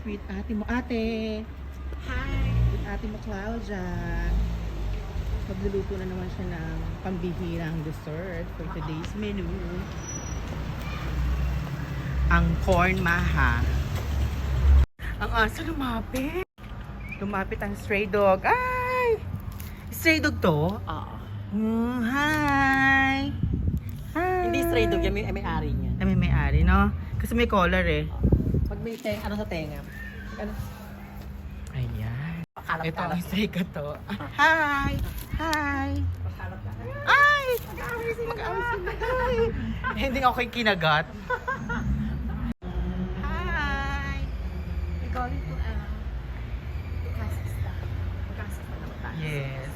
With ate mo. Ate! Hi! With ate mo Claudia. Magluluto na naman siya ng pambihirang dessert for today's menu. Ang corn maha. Ang aso lumapit. Lumapit ang stray dog. Ay! Stray dog to? Oo. Hi! Hi! Hindi stray dog yan, may-ari niya. Ay, may ari, no? Kasi may collar eh. Pag may ano sa tenga. Ano? Ayan. Ito Pakalap-kalap. ang stray ko to. Hi! Hi! Pakalap-kalap. Ay! Mag-aaway sila. Mag-aaway sila. Ay! Hindi ako yung kinagat. Hi! We're going to Kazakhstan. Kazakhstan naman tayo. Yes.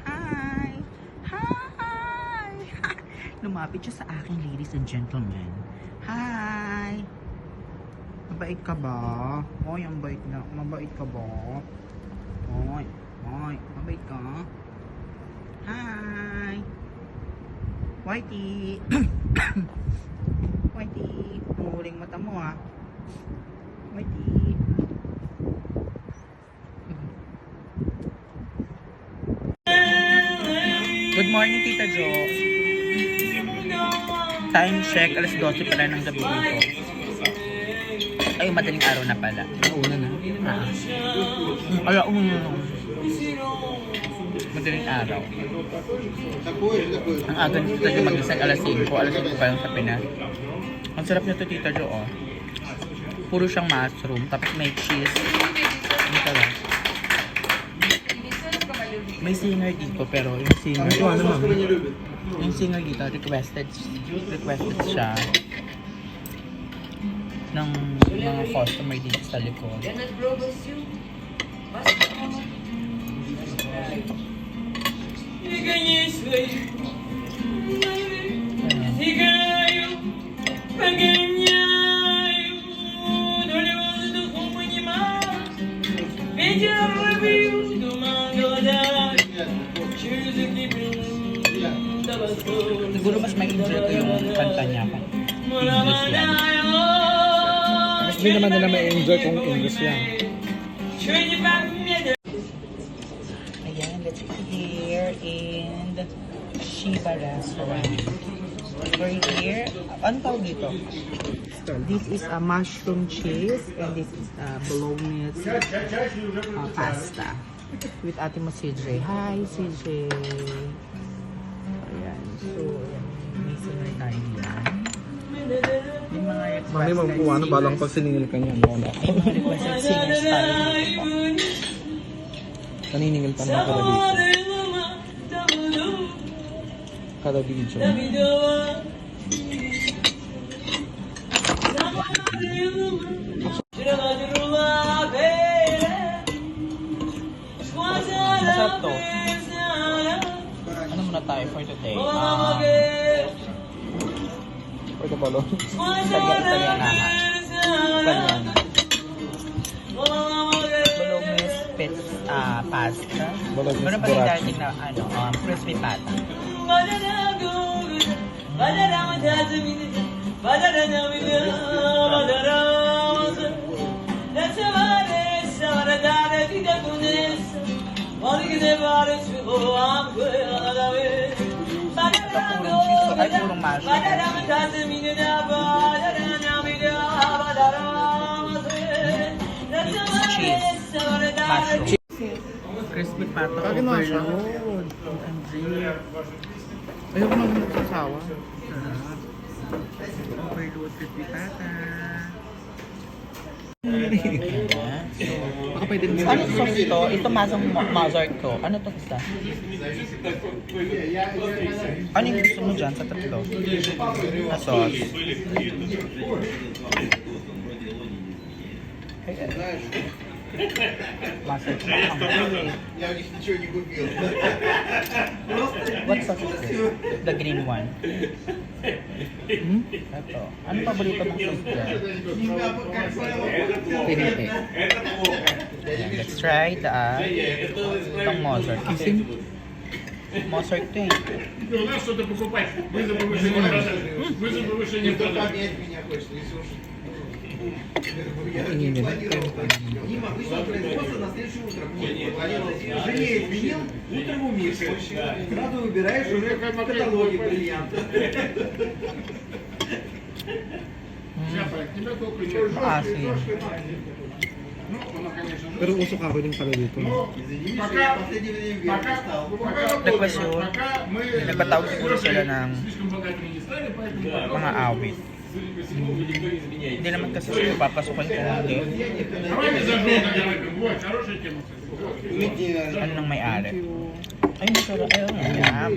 Hi! Hi! Lumapit siya sa akin, ladies and gentlemen. Hi! Mabait ka ba? Oy, ang bait na. Mabait ka ba? Oy, oy, mabait ka? Hi! Whitey! Whitey! Ang huling mata mo ah. Whitey! Good morning, Tita Jo. Time check, alas 12 pala ng gabi dito. Ay, madaling araw na pala. Nauna na. Alauna. Madaling araw. Ang aga dito tayo mag-isang alas 5. Alas 5 pa lang sa Pinas. Ang sarap nito, Tita Jo, oh. Puro siyang mushroom, tapos may cheese. Ano ka lang? May singer dito, pero yung singer... Yung singer dito, requested siya ng mga customer dito sa likod. Siguro mas ma-enjoy ko yung kanta niya pa. English yan. Mas di naman nila ma-enjoy kung English yan. Ayan, let's eat here in the Shiba restaurant. We're here. Ano tawag dito? This is a mushroom cheese and this is a bolognese pasta with ate mo CJ. Hi CJ. Ayan, so ayan, may singer tayo yan. May mga requested Mami, magpuwano, balang ko siningil ka niyan. Wala. May mga requested singers tayo dito. Naniningil pa naman kada dito. Kada video. Masarap to. Ano muna tayo for today? Pwede palo. Italianahan. Italian. Bolognese pasta. Bolognese Meron pa rin dating na crispy pata. Ay, purong mushroom. Cheese. Mushroom. Crispy pata overload. OMG. Ayoko nang magsasawa. Sarap. Overload crispy pata. Baka pwede rin Ano sauce ito? Ito masang Mozart to. Ano to isa? Ano yung gusto mo dyan sa tatlo? Na sauce? Mozart to. What sauce is this? The green one. Ito. Ano paborito mong sauce dyan? Pinete. Let's try the itong Mozart. Kasi Mozart to eh. У нас что-то покупать. Вы за повышение продажи. Вы за повышение продажи. Ingin nila. Дима, вышел производство на следующее утро. Жалеет винил, утром умешиваешь. Сразу выбираешь уже в каталоге бриллианты. Шефа, тебя только не Maasim. Ну, оно, конечно, Pero uso ka rin pala dito. Извини, что я в последнее время вверх стал. Request yun. пока мы Nagpatawag siguro sila ng слишком богатыми не стали, поэтому mga awit. Hindi naman kasi sila papasukan kung hindi. давайте зажжем огородим. Вот, хорошая тема, кстати. Ano nang may-ari? Ay, masarap. Ayun, yan.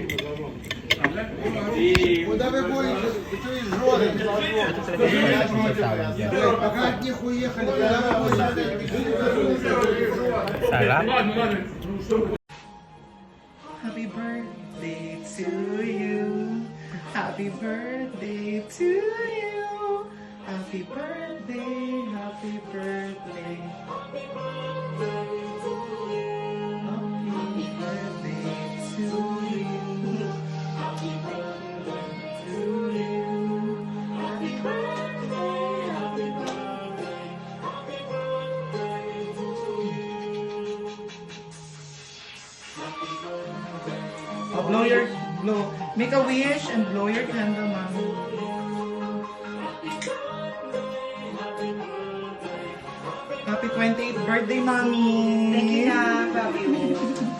Куда вы будете? Что из рода? Ito talaga yung purpose ng tatawag dyan. Пока от них уехали, куда вы будете? Sarap. Ладно, ладно. Ну, что вы? Happy birthday to you. Happy birthday to you. Happy birthday, happy birthday. Happy birthday to you. Happy birthday to you. Happy birthday, happy birthday. Happy birthday to you. Blow. Make a wish and blow your candle, mommy. Happy 28th birthday, mommy. Thank you, love. Love you.